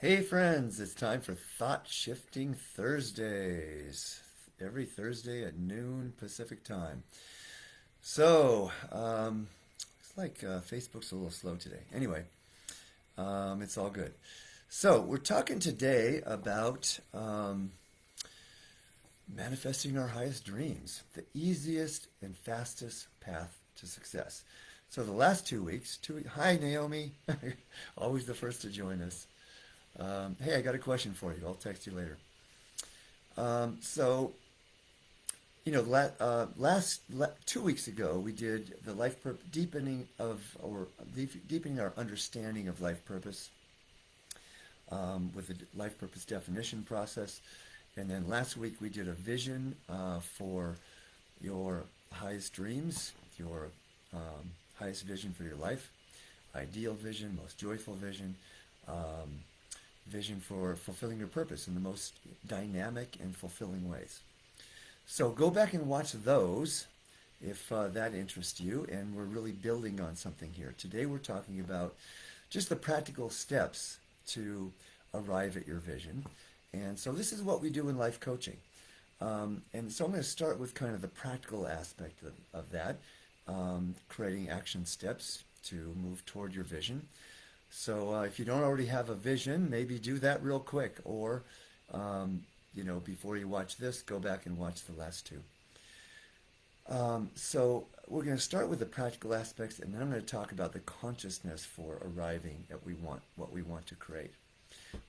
Hey friends, it's time for Thought Shifting Thursdays. Every Thursday at noon Pacific time. Looks like Facebook's a little slow today. Anyway, it's all good. So, we're talking today about manifesting our highest dreams, the easiest and fastest path to success. So, the last 2 weeks, hi Naomi, always the first to join us. Hey, I got a question for you. I'll text you later. Um, so, last 2 weeks ago, we did the deepening deepening our understanding of life purpose with the life purpose definition process, and then last week we did a vision for your highest dreams, your highest vision for your life, ideal vision, most joyful vision. Um, Vision for fulfilling your purpose in the most dynamic and fulfilling ways. So go back and watch those if that interests you, and we're really building on something here. Today we're talking about just the practical steps to arrive at your vision. And so this is what we do in life coaching. And so I'm going to start with kind of the practical aspect of that, creating action steps to move toward your vision. So if you don't already have a vision, maybe do that real quick, or before you watch this, go back and watch the last two. So we're going to start with the practical aspects, and then I'm going to talk about the consciousness for arriving at what we want to create,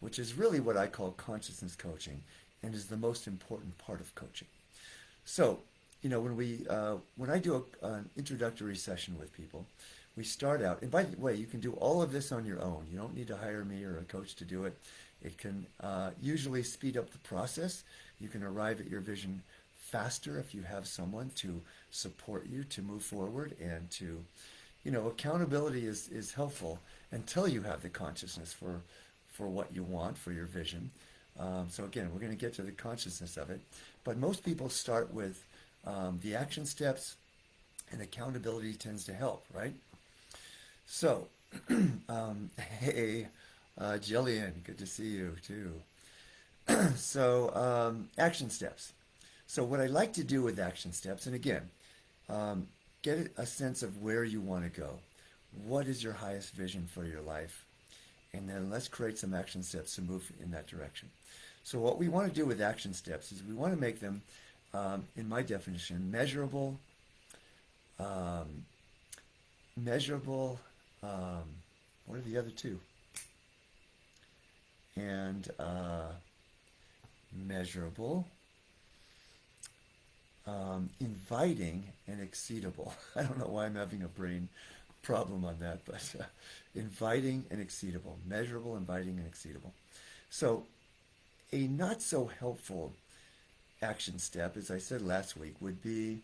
which is really what I call consciousness coaching, and is the most important part of coaching. So, when I do an introductory session with people, we start out, and by the way, you can do all of this on your own. You don't need to hire me or a coach to do it. It can usually speed up the process. You can arrive at your vision faster if you have someone to support you to move forward, and accountability is helpful until you have the consciousness for what you want for your vision. So again, we're going to get to the consciousness of it, but most people start with the action steps, and accountability tends to help, right? So, hey, Jillian, good to see you too. Action steps. So, what I like to do with action steps, and again, get a sense of where you want to go. What is your highest vision for your life? And then let's create some action steps to move in that direction. So, what we want to do with action steps is we want to make them, in my definition, measurable, um, measurable. What are the other two? And measurable, inviting, and exceedable. I don't know why I'm having a brain problem on that, but inviting and exceedable. Measurable, inviting, and exceedable. So, a not so helpful action step, as I said last week, would be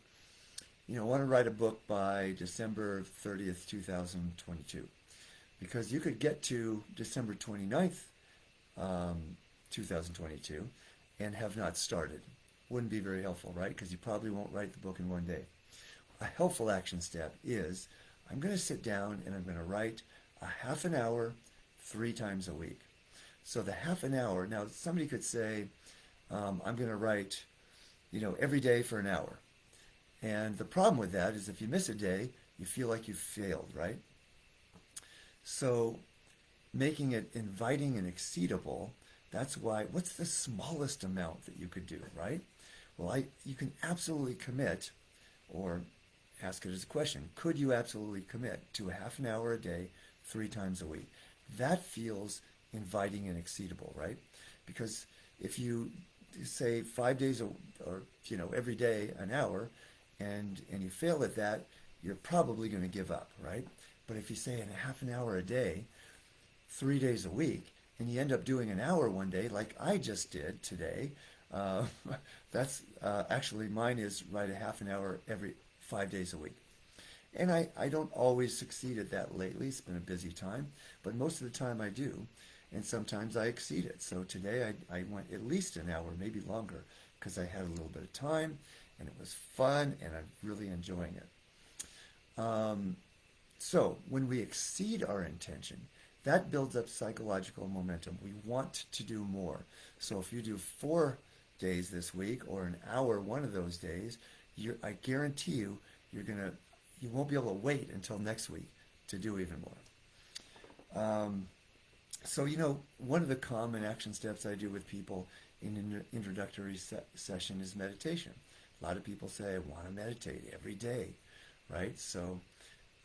I want to write a book by December 30th, 2022. Because you could get to December 29th, 2022, and have not started. Wouldn't be very helpful, right? Because you probably won't write the book in one day. A helpful action step is I'm going to sit down and I'm going to write a half an hour 3 times a week. So the half an hour, now somebody could say, I'm going to write, every day for an hour. And the problem with that is if you miss a day, you feel like you've failed, right? So making it inviting and exceedable, that's why, what's the smallest amount that you could do, right? Well, you can absolutely commit, or ask it as a question, could you absolutely commit to a half an hour a day, 3 times a week? That feels inviting and exceedable, right? Because if you say 5 days or every day an hour, and you fail at that, you're probably going to give up, right? But if you say in a half an hour a day, 3 days a week, and you end up doing an hour one day, like I just did today, uh, that's actually mine is right a half an hour every 5 days a week. And I don't always succeed at that lately. It's been a busy time, but most of the time I do. And sometimes I exceed it. So today I went at least an hour, maybe longer, because I had a little bit of time and it was fun and I'm really enjoying it. So when we exceed our intention, that builds up psychological momentum. We want to do more. So if you do 4 days this week or an hour one of those days, I guarantee you, you won't be able to wait until next week to do even more. So, one of the common action steps I do with people in an introductory session is meditation. A lot of people say, I want to meditate every day, right? So,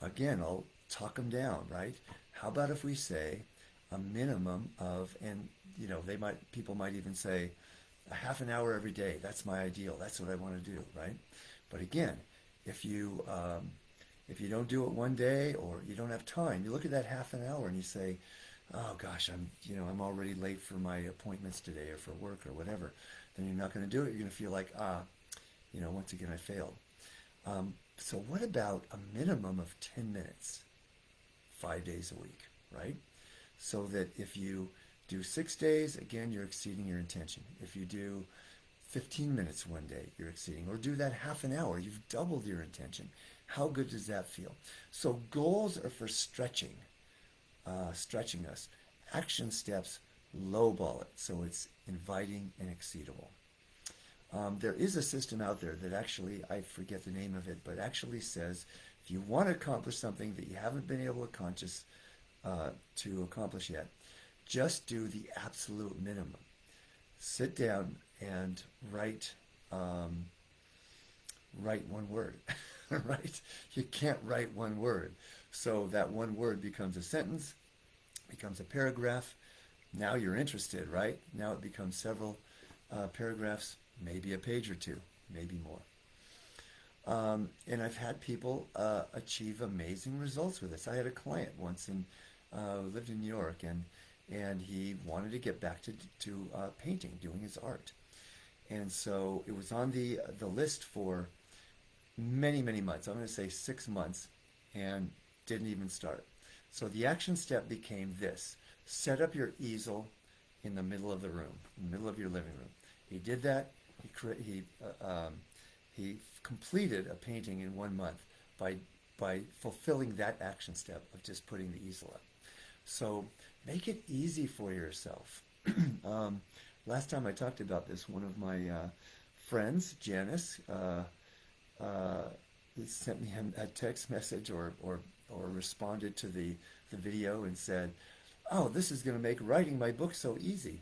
again, I'll talk them down, right? How about if we say a minimum of, and, people might even say, a half an hour every day. That's my ideal. That's what I want to do, right? But again, if you don't do it one day or you don't have time, you look at that half an hour and you say, oh gosh, I'm already late for my appointments today or for work or whatever. Then you're not going to do it. You're going to feel like, once again, I failed. So what about a minimum of 10 minutes, 5 days a week, right? So that if you do 6 days, again, you're exceeding your intention. If you do 15 minutes one day, you're exceeding. Or do that half an hour, you've doubled your intention. How good does that feel? So goals are for stretching us. Action steps lowball it, so it's inviting and exceedable. There is a system out there that actually, I forget the name of it, but actually says if you want to accomplish something that you haven't been able to accomplish yet, just do the absolute minimum. Sit down and write one word, right? You can't write one word. So that one word becomes a sentence, becomes a paragraph. Now you're interested, right? Now it becomes several paragraphs, maybe a page or two, maybe more. And I've had people achieve amazing results with this. I had a client once lived in New York, and he wanted to get back to painting, doing his art. And so it was on the list for many, many months. I'm going to say 6 months, and didn't even start. So the action step became this: set up your easel in the middle of the room, in the middle of your living room. He did that. He completed a painting in 1 month by fulfilling that action step of just putting the easel up. So make it easy for yourself. Last time I talked about this, one of my friends, Janice, sent me a text message or responded to the video and said, oh, this is going to make writing my book so easy.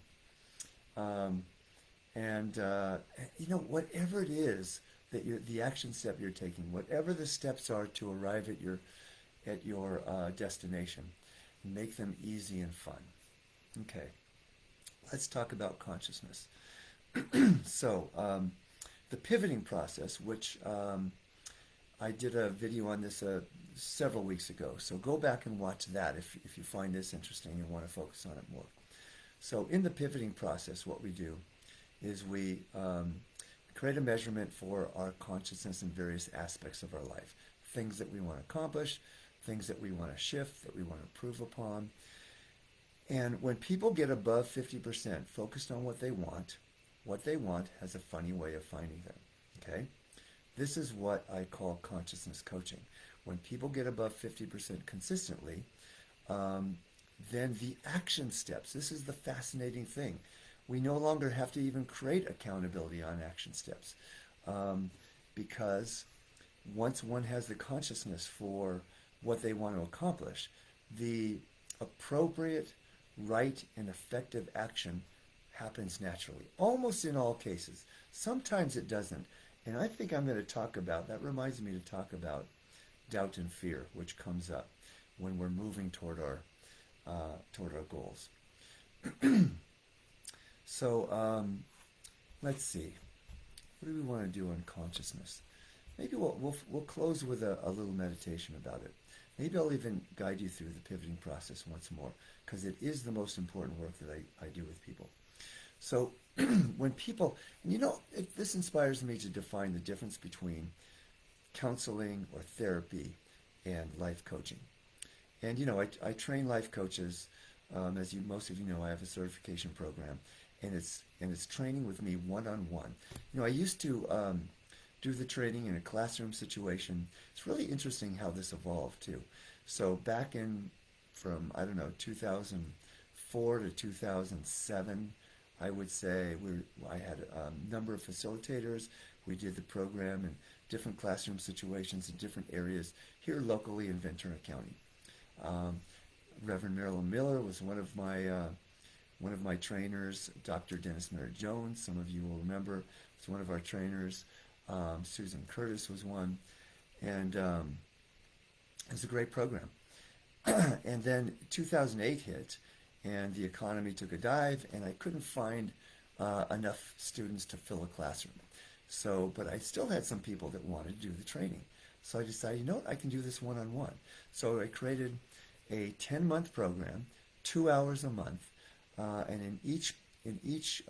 Whatever it is that the action step you're taking, whatever the steps are to arrive at your destination, make them easy and fun. Okay, let's talk about consciousness. So, the pivoting process, which I did a video on this several weeks ago. So go back and watch that if you find this interesting and want to focus on it more. So in the pivoting process, what we do is we create a measurement for our consciousness in various aspects of our life. Things that we want to accomplish, things that we want to shift, that we want to improve upon. And when people get above 50% focused on what they want has a funny way of finding them, okay? This is what I call consciousness coaching. When people get above 50% consistently, then the action steps, this is the fascinating thing. We no longer have to even create accountability on action steps because once one has the consciousness for what they want to accomplish, the appropriate, right, and effective action happens naturally, almost in all cases. Sometimes it doesn't. And I think I'm going to talk about, that reminds me to talk about doubt and fear, which comes up when we're moving toward our goals. So let's see. What do we want to do on consciousness? Maybe we'll close with a little meditation about it. Maybe I'll even guide you through the pivoting process once more, because it is the most important work that I do with people. So when people, this inspires me to define the difference between counseling or therapy and life coaching. And I train life coaches. As most of you know, I have a certification program, and it's training with me one-on-one. I used to do the training in a classroom situation. It's really interesting how this evolved too. So back in from, I don't know, 2004 to 2007. I would say I had a number of facilitators. We did the program in different classroom situations in different areas here locally in Ventura County. Um, Reverend Marilyn Miller was one of my trainers. Dr. Dennis Merritt Jones, some of you will remember, was one of our trainers. Susan Curtis was one, and it was a great program. And then 2008 hit, and the economy took a dive, and I couldn't find enough students to fill a classroom. So, but I still had some people that wanted to do the training. So I decided, you know what, I can do this one-on-one. So I created a 10-month program, 2 hours a month, and in each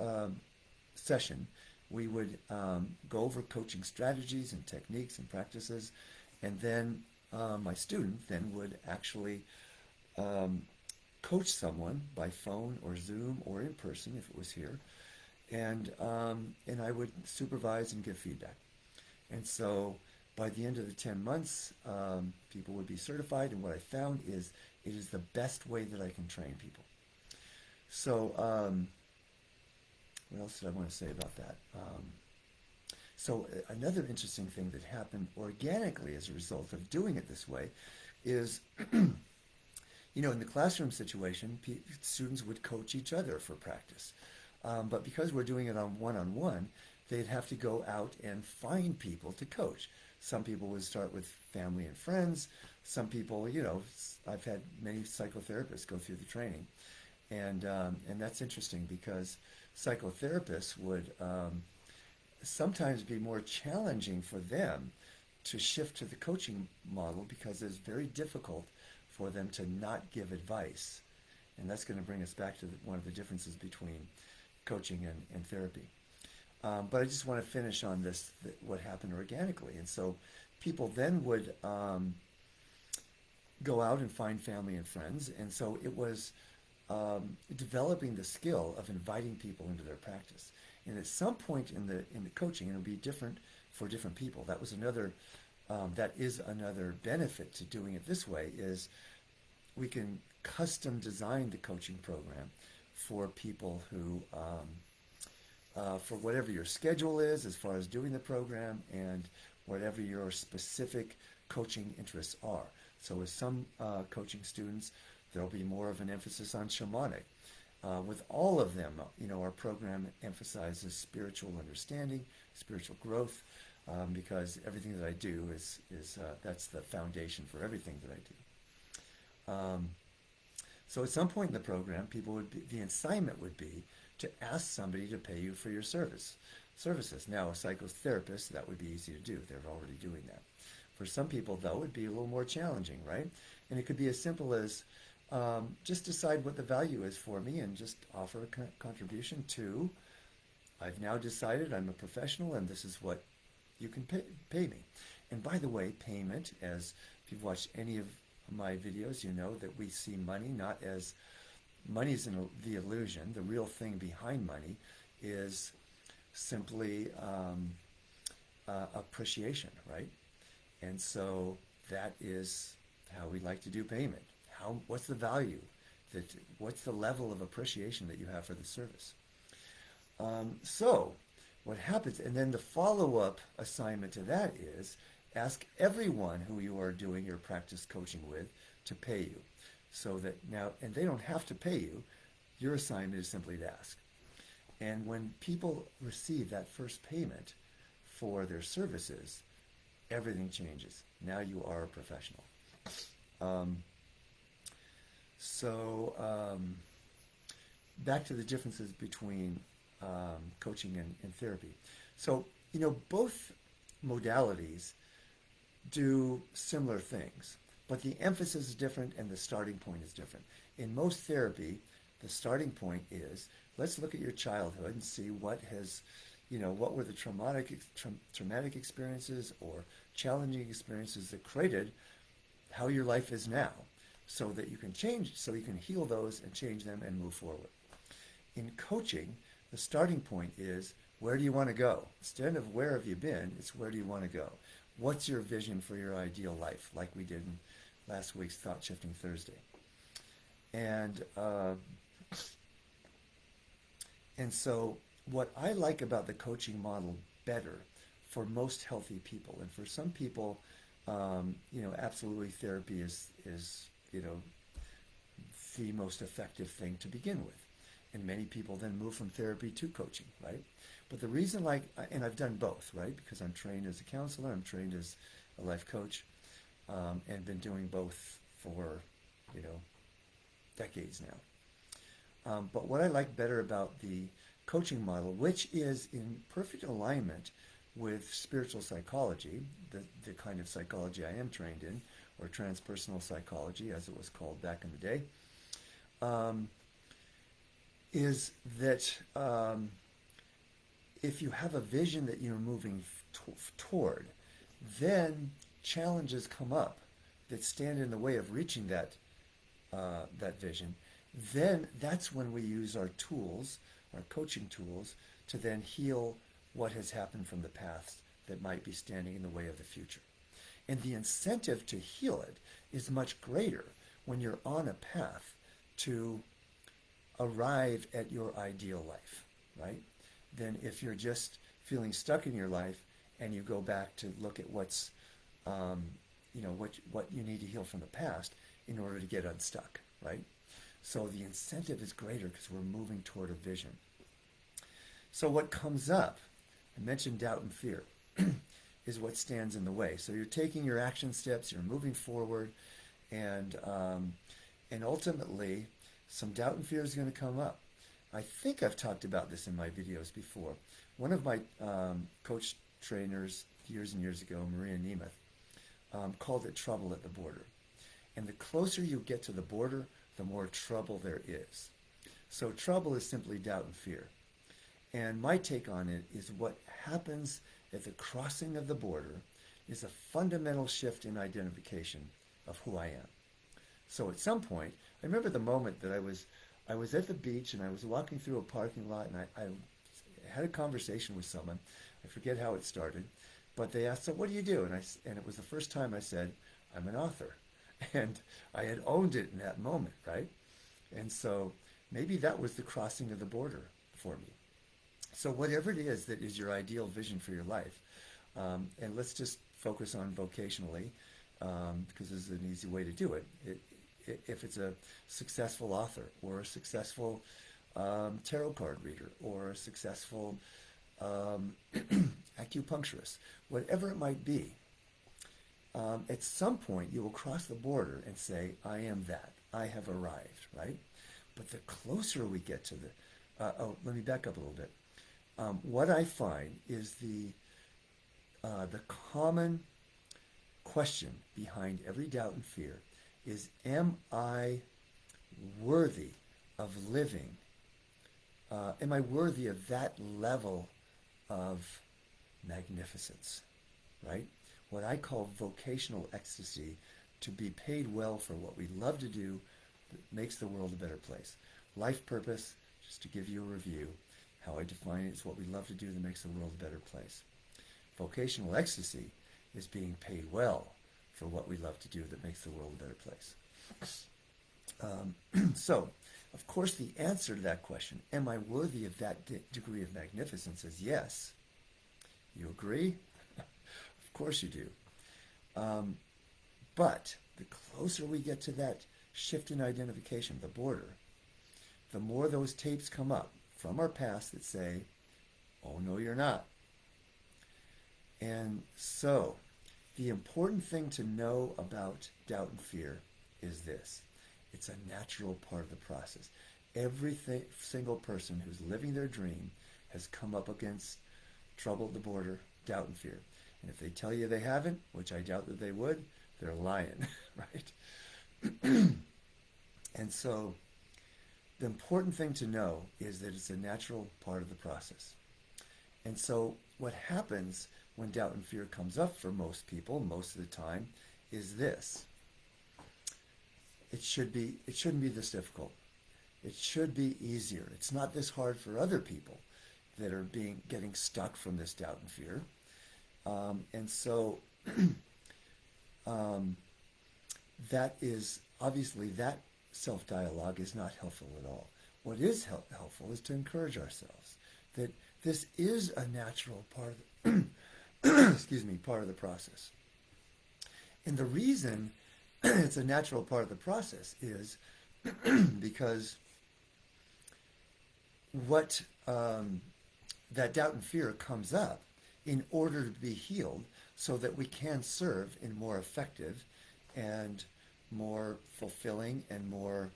session, we would go over coaching strategies and techniques and practices, and then my student then would actually coach someone by phone or Zoom or in person if it was here, and I would supervise and give feedback. And so by the end of the 10 months, people would be certified, and what I found is it is the best way that I can train people. So what else did I want to say about that? So another interesting thing that happened organically as a result of doing it this way is, you know, in the classroom situation, students would coach each other for practice. But because we're doing it on one-on-one, they'd have to go out and find people to coach. Some people would start with family and friends. Some people, you know, I've had many psychotherapists go through the training. And that's interesting because psychotherapists would sometimes be more challenging for them to shift to the coaching model because it's very difficult for them to not give advice. And that's going to bring us back to one of the differences between coaching and therapy. But I just want to finish on this, what happened organically. And so people then would go out and find family and friends. And so it was developing the skill of inviting people into their practice. And at some point in the coaching, and it'll be different for different people. That is another benefit to doing it this way, is we can custom design the coaching program for people who, for whatever your schedule is as far as doing the program and whatever your specific coaching interests are. So with some coaching students, there'll be more of an emphasis on shamanic. With all of them, you know, our program emphasizes spiritual understanding, spiritual growth, because everything that I do is that's the foundation for everything that I do. So at some point in the program, the assignment would be to ask somebody to pay you for your services. Now, a psychotherapist, that would be easy to do. They're already doing that. For some people, though, it would be a little more challenging, right? And it could be as simple as just decide what the value is for me and just offer a contribution to, I've now decided I'm a professional and this is what you can pay me. And by the way, payment, as if you've watched any of my videos, you know that we see money not as money's the illusion. The real thing behind money is simply appreciation, right? And so that is how we like to do payment. What's the value? What's the level of appreciation that you have for the service? So what happens, and then the follow-up assignment to that is ask everyone who you are doing your practice coaching with to pay you. So that now, and they don't have to pay you, your assignment is simply to ask. And when people receive that first payment for their services, everything changes. Now you are a professional. Back to the differences between coaching and therapy. So, you know, both modalities do similar things, but the emphasis is different and the starting point is different. In most therapy, the starting point is, let's look at your childhood and see what were the traumatic experiences or challenging experiences that created how your life is now, so that you can heal those and change them and move forward. In coaching, the starting point is, where do you want to go? Instead of where have you been, it's where do you want to go? What's your vision for your ideal life, like we did in last week's Thought Shifting Thursday? And and so what I like about the coaching model better for most healthy people, and for some people, absolutely therapy is the most effective thing to begin with. And many people then move from therapy to coaching, right? But the reason, and I've done both, right? Because I'm trained as a counselor, I'm trained as a life coach, and been doing both for, you know, decades now. But what I like better about the coaching model, which is in perfect alignment with spiritual psychology, the kind of psychology I am trained in, or transpersonal psychology, as it was called back in the day, is that if you have a vision that you're moving toward, then challenges come up that stand in the way of reaching that vision. Then that's when we use our tools, our coaching tools, to then heal what has happened from the past that might be standing in the way of the future. And the incentive to heal it is much greater when you're on a path to arrive at your ideal life, right? Than if you're just feeling stuck in your life and you go back to look at what's, what you need to heal from the past in order to get unstuck, right? So the incentive is greater because we're moving toward a vision. So what comes up, I mentioned doubt and fear, is what stands in the way. So you're taking your action steps, you're moving forward, and ultimately, some doubt and fear is going to come up. I think I've talked about this in my videos before. One of my coach trainers years and years ago, Maria Nemeth, called it trouble at the border. And the closer you get to the border, the more trouble there is. So trouble is simply doubt and fear. And my take on it is what happens at the crossing of the border is a fundamental shift in identification of who I am. So at some point, I remember the moment that I was at the beach and I was walking through a parking lot, and I had a conversation with someone. I forget how it started, but they asked, "So what do you do?" And it was the first time I said, "I'm an author." And I had owned it in that moment, right? And so maybe that was the crossing of the border for me. So whatever it is that is your ideal vision for your life, and let's just focus on vocationally, because this is an easy way to do it. If it's a successful author, or a successful tarot card reader, or a successful acupuncturist, whatever it might be, at some point you will cross the border and say, "I am that. I have arrived," right? But the closer we get to let me back up a little bit. What I find is the common question behind every doubt and fear is, am I worthy of living? Am I worthy of that level of magnificence, right? What I call vocational ecstasy, to be paid well for what we love to do that makes the world a better place. Life purpose, just to give you a review, how I define it, is what we love to do that makes the world a better place. Vocational ecstasy is being paid well for what we love to do that makes the world a better place. So, of course, the answer to that question, am I worthy of that degree of magnificence, is yes. You agree? Of course you do. But the closer we get to that shift in identification, the border, the more those tapes come up from our past that say, "Oh, no, you're not." And so, the important thing to know about doubt and fear is this. It's a natural part of the process. Every single person who's living their dream has come up against trouble at the border, doubt and fear. And if they tell you they haven't, which I doubt that they would, they're lying, right? And so the important thing to know is that it's a natural part of the process. And so what happens when doubt and fear comes up for most people, most of the time, is this. It shouldn't be this difficult. It should be easier. It's not this hard for other people that are getting stuck from this doubt and fear. And so that is, obviously, that self-dialogue is not helpful at all. What is helpful is to encourage ourselves that this is a natural part of the, excuse me, part of the process. And the reason it's a natural part of the process is because what that doubt and fear comes up in order to be healed so that we can serve in more effective and more fulfilling and more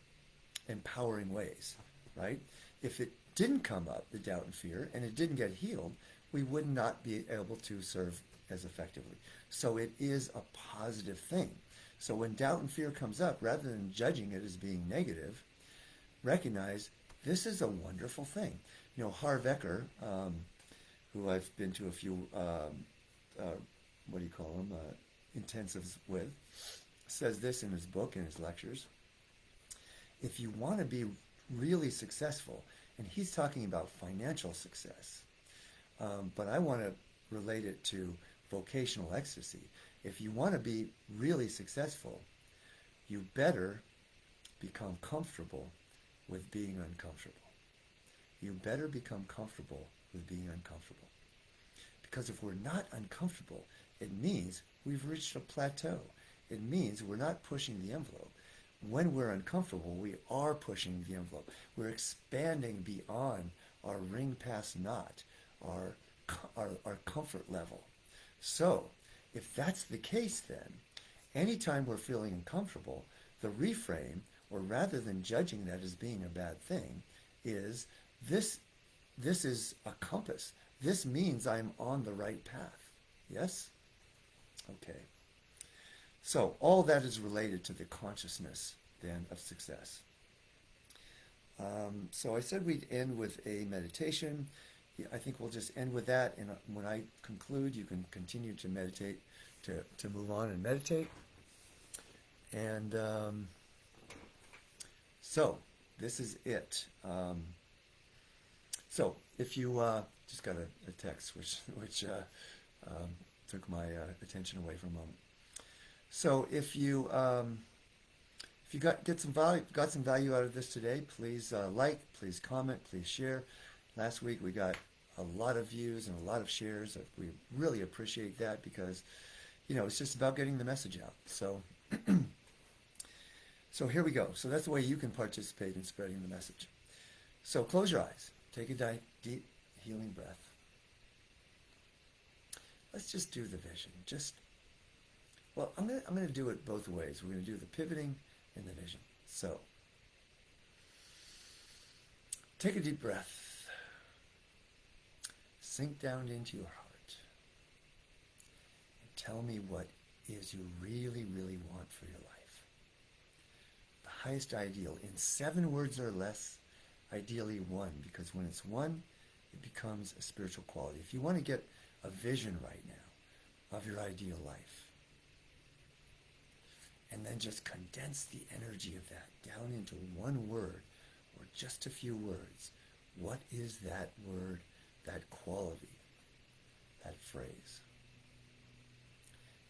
empowering ways, right? If it didn't come up, the doubt and fear, and it didn't get healed, we would not be able to serve as effectively. So it is a positive thing. So when doubt and fear comes up, rather than judging it as being negative, recognize this is a wonderful thing. You know, Harv Eker, who I've been to a few, what do you call them, intensives with, says this in his book, in his lectures. If you want to be really successful, and he's talking about financial success, but I want to relate it to vocational ecstasy. If you want to be really successful, you better become comfortable with being uncomfortable. You better become comfortable with being uncomfortable. Because if we're not uncomfortable, it means we've reached a plateau. It means we're not pushing the envelope. When we're uncomfortable, we are pushing the envelope. We're expanding beyond our ring past knot, our comfort level. So, if that's the case then, anytime we're feeling uncomfortable, the reframe, or rather than judging that as being a bad thing, is this is a compass. This means I'm on the right path. Yes? Okay. So all that is related to the consciousness then of success. So I said we'd end with a meditation. I think we'll just end with that, and when I conclude, you can continue to meditate, to move on and meditate. And so this is it. So if you just got a text which took my attention away for a moment. So if you got some value out of this today, please like, please comment, please share. Last week we got a lot of views and a lot of shares. We really appreciate that because, you know, it's just about getting the message out. So, so here we go. So that's the way you can participate in spreading the message. So close your eyes. Take a deep, healing breath. Let's just do the vision. I'm gonna do it both ways. We're gonna do the pivoting and the vision. So, take a deep breath. Sink down into your heart. And tell me what is you really, really want for your life. The highest ideal in 7 words or less, ideally 1, because when it's 1, it becomes a spiritual quality. If you want to get a vision right now of your ideal life, and then just condense the energy of that down into 1 word or just a few words. What is that word, that quality, that phrase?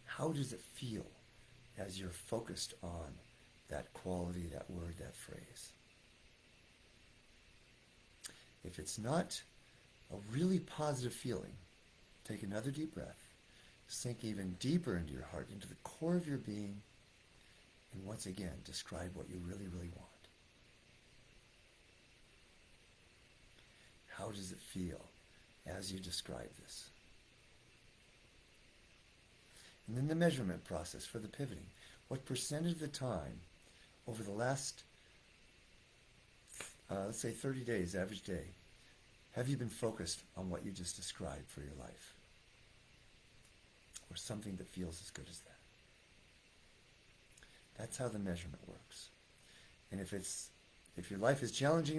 How does it feel as you're focused on that quality, that word, that phrase? If it's not a really positive feeling, take another deep breath, sink even deeper into your heart, into the core of your being, and once again, describe what you really, really want. How does it feel as you describe this? And then the measurement process for the pivoting. What percentage of the time over the last, let's say 30 days, average day, have you been focused on what you just described for your life? Or something that feels as good as that? That's how the measurement works. And if your life is challenging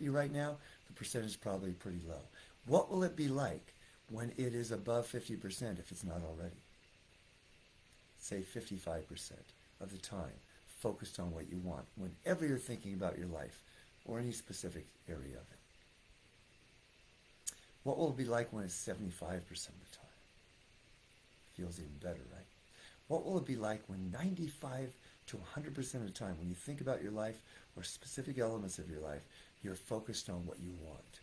you right now, the percentage is probably pretty low. What will it be like when it is above 50% if it's not already? Say 55% of the time focused on what you want whenever you're thinking about your life or any specific area of it. What will it be like when it's 75% of the time? Feels even better, right? What will it be like when 95% to 100% of the time, when you think about your life or specific elements of your life, you're focused on what you want.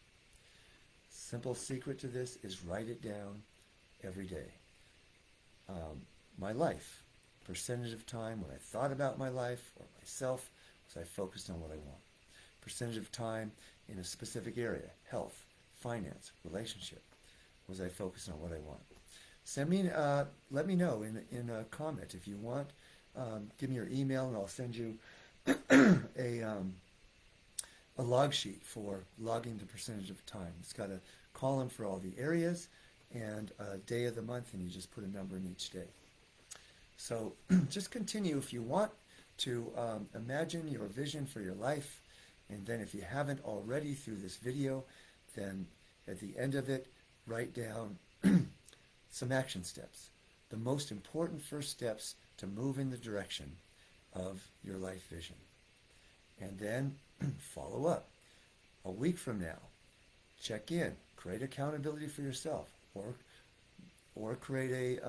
Simple secret to this is write it down every day. My life, percentage of time when I thought about my life or myself, was I focused on what I want. Percentage of time in a specific area, health, finance, relationship, was I focused on what I want. Let me know in a comment if you want. Give me your email and I'll send you a log sheet for logging the percentage of time. It's got a column for all the areas and a day of the month, and you just put a number in each day. So just continue if you want to imagine your vision for your life, and then if you haven't already through this video, then at the end of it, write down some action steps. The most important first steps to move in the direction of your life vision. And then follow up. A week from now, check in, create accountability for yourself, or create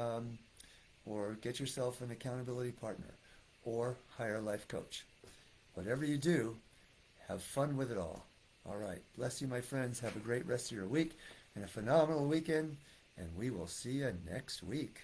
or get yourself an accountability partner, or hire a life coach. Whatever you do, have fun with it all. All right. Bless you, my friends. Have a great rest of your week and a phenomenal weekend, and we will see you next week.